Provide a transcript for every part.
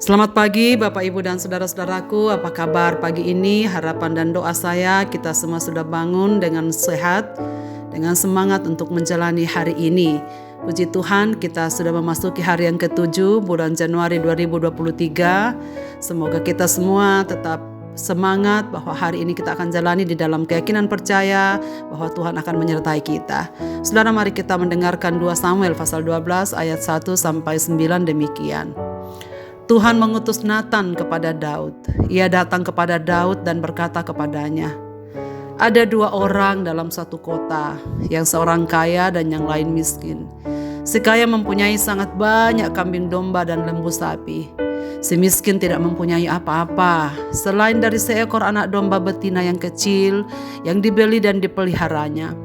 Selamat pagi Bapak Ibu dan saudara-saudaraku, apa kabar pagi ini? Harapan dan doa saya kita semua sudah bangun dengan sehat, dengan semangat untuk menjalani hari ini. Puji Tuhan, kita sudah memasuki hari yang ke-7 bulan Januari 2023. Semoga kita semua tetap semangat bahwa hari ini kita akan jalani di dalam keyakinan percaya bahwa Tuhan akan menyertai kita. Saudara, mari kita mendengarkan 2 Samuel pasal 12 ayat 1 sampai 9 demikian. Tuhan mengutus Natan kepada Daud. Ia datang kepada Daud dan berkata kepadanya, "Ada 2 orang dalam satu kota, yang seorang kaya dan yang lain miskin. Si kaya mempunyai sangat banyak kambing domba dan lembu sapi. Si miskin tidak mempunyai apa-apa, selain dari seekor anak domba betina yang kecil, yang dibeli dan dipeliharanya.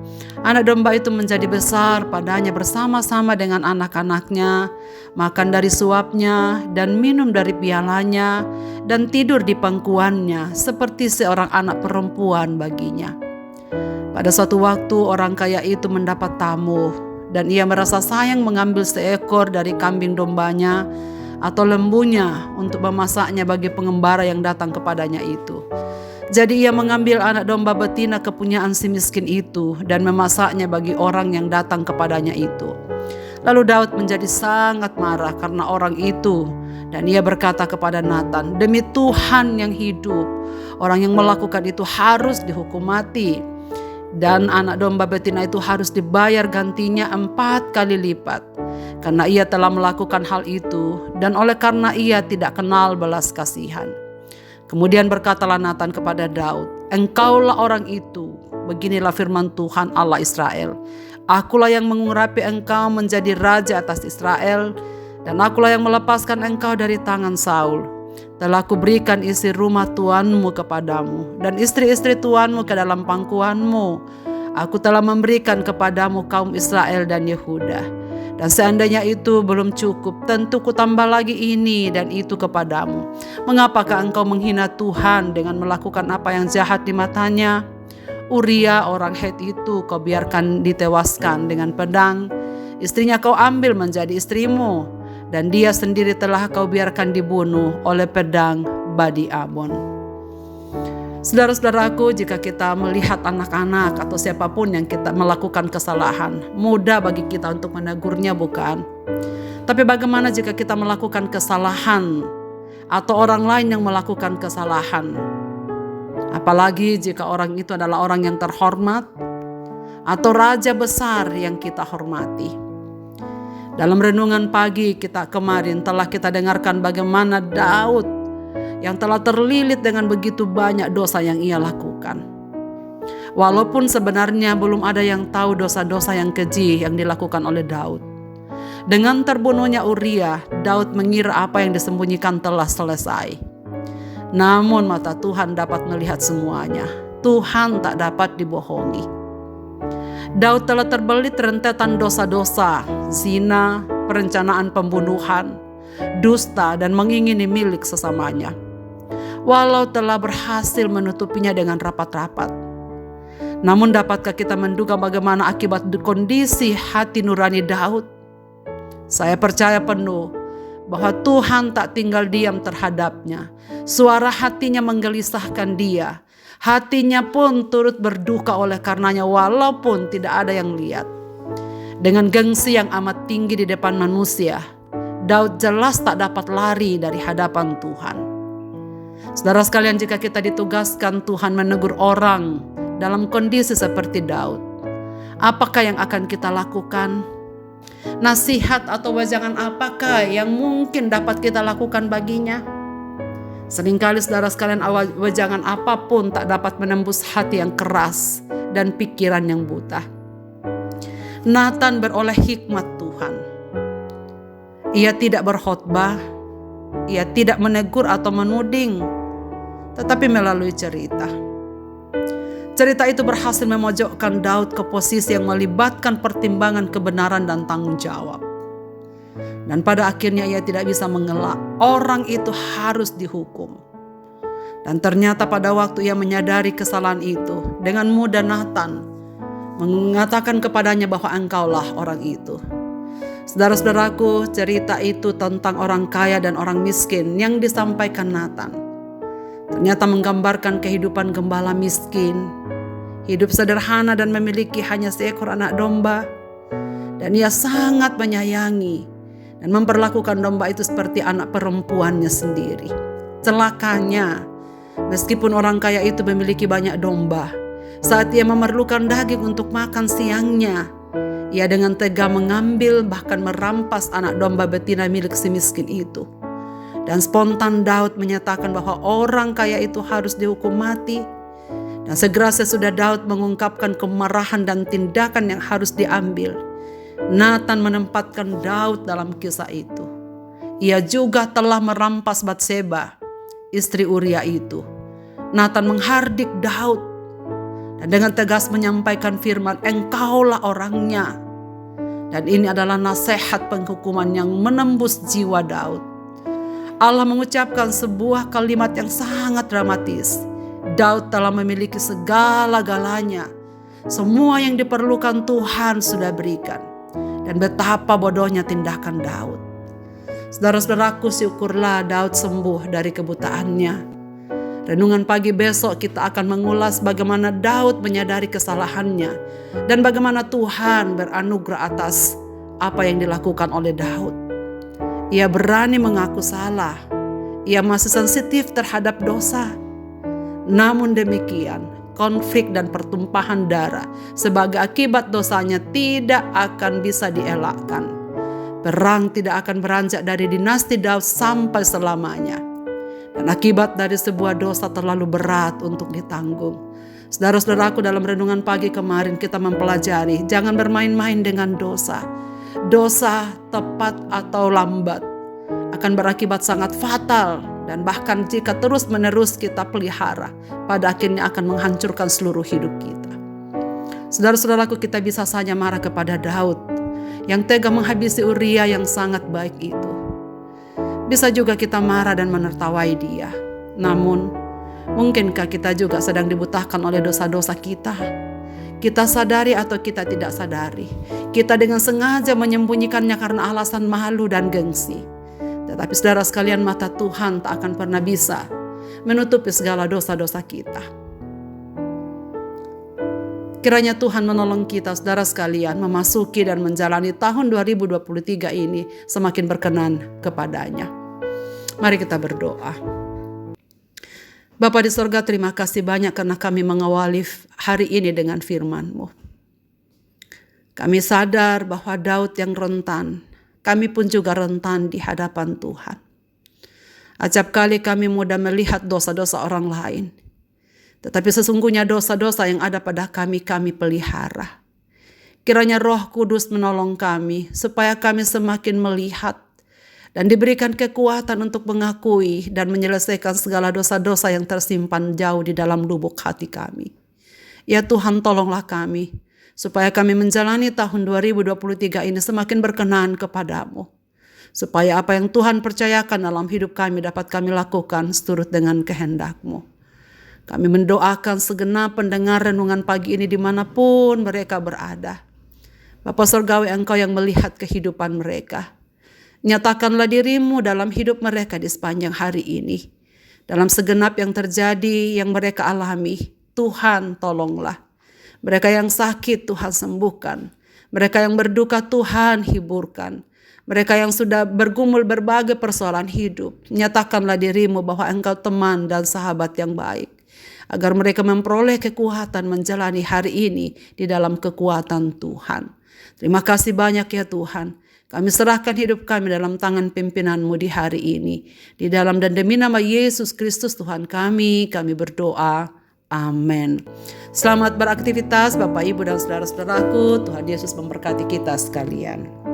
Anak domba itu menjadi besar padanya bersama-sama dengan anak-anaknya, makan dari suapnya dan minum dari pialanya, dan tidur di pangkuannya seperti seorang anak perempuan baginya. Pada suatu waktu orang kaya itu mendapat tamu, dan ia merasa sayang mengambil seekor dari kambing dombanya atau lembunya untuk memasaknya bagi pengembara yang datang kepadanya itu. Jadi ia mengambil anak domba betina kepunyaan si miskin itu dan memasaknya bagi orang yang datang kepadanya itu. Lalu Daud menjadi sangat marah karena orang itu, dan ia berkata kepada Natan, "Demi Tuhan yang hidup, orang yang melakukan itu harus dihukum mati, dan anak domba betina itu harus dibayar gantinya 4 kali lipat, karena ia telah melakukan hal itu, dan oleh karena ia tidak kenal belas kasihan." Kemudian berkatalah Natan kepada Daud, "Engkaulah orang itu, beginilah firman Tuhan Allah Israel. Akulah yang mengurapi engkau menjadi raja atas Israel, dan akulah yang melepaskan engkau dari tangan Saul. Telah kuberikan isi rumah tuanmu kepadamu, dan istri-istri tuanmu ke dalam pangkuanmu. Aku telah memberikan kepadamu kaum Israel dan Yehuda. Dan seandainya itu belum cukup, tentu kutambah lagi ini dan itu kepadamu. Mengapakah engkau menghina Tuhan dengan melakukan apa yang jahat di matanya? Uria orang Het itu kau biarkan ditewaskan dengan pedang. Istrinya kau ambil menjadi istrimu, dan dia sendiri telah kau biarkan dibunuh oleh pedang Badi Amon." Saudara-saudaraku, jika kita melihat anak-anak atau siapapun yang kita melakukan kesalahan, mudah bagi kita untuk menegurnya, bukan? Tapi bagaimana jika kita melakukan kesalahan atau orang lain yang melakukan kesalahan? Apalagi jika orang itu adalah orang yang terhormat atau raja besar yang kita hormati. Dalam renungan pagi kita kemarin telah kita dengarkan bagaimana Daud yang telah terlilit dengan begitu banyak dosa yang ia lakukan. Walaupun sebenarnya belum ada yang tahu dosa-dosa yang keji yang dilakukan oleh Daud. Dengan terbunuhnya Uria, Daud mengira apa yang disembunyikan telah selesai. Namun mata Tuhan dapat melihat semuanya. Tuhan tak dapat dibohongi. Daud telah terbelit rentetan dosa-dosa, zina, perencanaan pembunuhan, dusta, dan mengingini milik sesamanya. Walau telah berhasil menutupinya dengan rapat-rapat, namun dapatkah kita menduga bagaimana akibat kondisi hati nurani Daud? Saya percaya penuh bahwa Tuhan tak tinggal diam terhadapnya. Suara hatinya menggelisahkan dia. Hatinya pun turut berduka oleh karenanya walaupun tidak ada yang lihat. Dengan gengsi yang amat tinggi di depan manusia, Daud jelas tak dapat lari dari hadapan Tuhan. Saudara sekalian, jika kita ditugaskan Tuhan menegur orang dalam kondisi seperti Daud, apakah yang akan kita lakukan? Nasihat atau wejangan apakah yang mungkin dapat kita lakukan baginya? Seringkali saudara sekalian, wejangan apapun tak dapat menembus hati yang keras dan pikiran yang buta. Natan beroleh hikmat Tuhan. Ia tidak berkhotbah, ia tidak menegur atau menuding, tetapi melalui cerita. Cerita itu berhasil memojokkan Daud ke posisi yang melibatkan pertimbangan kebenaran dan tanggung jawab. Dan pada akhirnya ia tidak bisa mengelak, orang itu harus dihukum. Dan ternyata pada waktu ia menyadari kesalahan itu, dengan mudah Natan mengatakan kepadanya bahwa engkaulah orang itu. Saudara-saudaraku, cerita itu tentang orang kaya dan orang miskin yang disampaikan Nathan. Ternyata menggambarkan kehidupan gembala miskin. Hidup sederhana dan memiliki hanya seekor anak domba. Dan ia sangat menyayangi dan memperlakukan domba itu seperti anak perempuannya sendiri. Celakanya, meskipun orang kaya itu memiliki banyak domba, saat ia memerlukan daging untuk makan siangnya, ia dengan tega mengambil bahkan merampas anak domba betina milik si miskin itu. Dan spontan Daud menyatakan bahwa orang kaya itu harus dihukum mati. Dan segera sesudah Daud mengungkapkan kemarahan dan tindakan yang harus diambil, Nathan menempatkan Daud dalam kisah itu. Ia juga telah merampas Batseba, istri Uria itu. Nathan menghardik Daud dan dengan tegas menyampaikan firman, "Engkaulah orangnya." Dan ini adalah nasihat penghukuman yang menembus jiwa Daud. Allah mengucapkan sebuah kalimat yang sangat dramatis. Daud telah memiliki segala-galanya. Semua yang diperlukan Tuhan sudah berikan. Dan betapa bodohnya tindakan Daud. Saudara-saudaraku, syukurlah Daud sembuh dari kebutaannya. Renungan pagi besok kita akan mengulas bagaimana Daud menyadari kesalahannya dan bagaimana Tuhan beranugerah atas apa yang dilakukan oleh Daud. Ia berani mengaku salah. Ia masih sensitif terhadap dosa. Namun demikian, konflik dan pertumpahan darah sebagai akibat dosanya tidak akan bisa dielakkan. Perang tidak akan beranjak dari dinasti Daud sampai selamanya. Dan akibat dari sebuah dosa terlalu berat untuk ditanggung. Saudara-saudaraku, dalam renungan pagi kemarin kita mempelajari jangan bermain-main dengan dosa. Dosa tepat atau lambat akan berakibat sangat fatal. Dan bahkan jika terus-menerus kita pelihara, pada akhirnya akan menghancurkan seluruh hidup kita. Saudara-saudaraku, kita bisa saja marah kepada Daud yang tega menghabisi Uria yang sangat baik itu. Bisa juga kita marah dan menertawai dia. Namun, mungkinkah kita juga sedang dibutahkan oleh dosa-dosa kita? Kita sadari atau kita tidak sadari, kita dengan sengaja menyembunyikannya karena alasan malu dan gengsi. Tetapi saudara sekalian, mata Tuhan tak akan pernah bisa menutupi segala dosa-dosa kita. Kiranya Tuhan menolong kita, saudara sekalian, memasuki dan menjalani tahun 2023 ini semakin berkenan kepadanya. Mari kita berdoa. Bapa di sorga, terima kasih banyak karena kami mengawali hari ini dengan firman-Mu. Kami sadar bahwa Daud yang rentan, kami pun juga rentan di hadapan Tuhan. Acap kali kami mudah melihat dosa-dosa orang lain. Tetapi sesungguhnya dosa-dosa yang ada pada kami pelihara. Kiranya Roh Kudus menolong kami supaya kami semakin melihat dan diberikan kekuatan untuk mengakui dan menyelesaikan segala dosa-dosa yang tersimpan jauh di dalam lubuk hati kami. Ya Tuhan, tolonglah kami supaya kami menjalani tahun 2023 ini semakin berkenan kepadamu. Supaya apa yang Tuhan percayakan dalam hidup kami dapat kami lakukan seturut dengan kehendak-Mu. Kami mendoakan segenap pendengar renungan pagi ini dimanapun mereka berada. Bapa Surgawi, Engkau yang melihat kehidupan mereka. Nyatakanlah diri-Mu dalam hidup mereka di sepanjang hari ini. Dalam segenap yang terjadi, yang mereka alami, Tuhan tolonglah. Mereka yang sakit, Tuhan sembuhkan. Mereka yang berduka, Tuhan hiburkan. Mereka yang sudah bergumul berbagai persoalan hidup, nyatakanlah diri-Mu bahwa Engkau teman dan sahabat yang baik. Agar mereka memperoleh kekuatan menjalani hari ini di dalam kekuatan Tuhan. Terima kasih banyak ya Tuhan. Kami serahkan hidup kami dalam tangan pimpinan-Mu di hari ini. Di dalam dan demi nama Yesus Kristus Tuhan kami berdoa. Amin. Selamat beraktivitas Bapak, Ibu, dan saudara-saudaraku. Tuhan Yesus memberkati kita sekalian.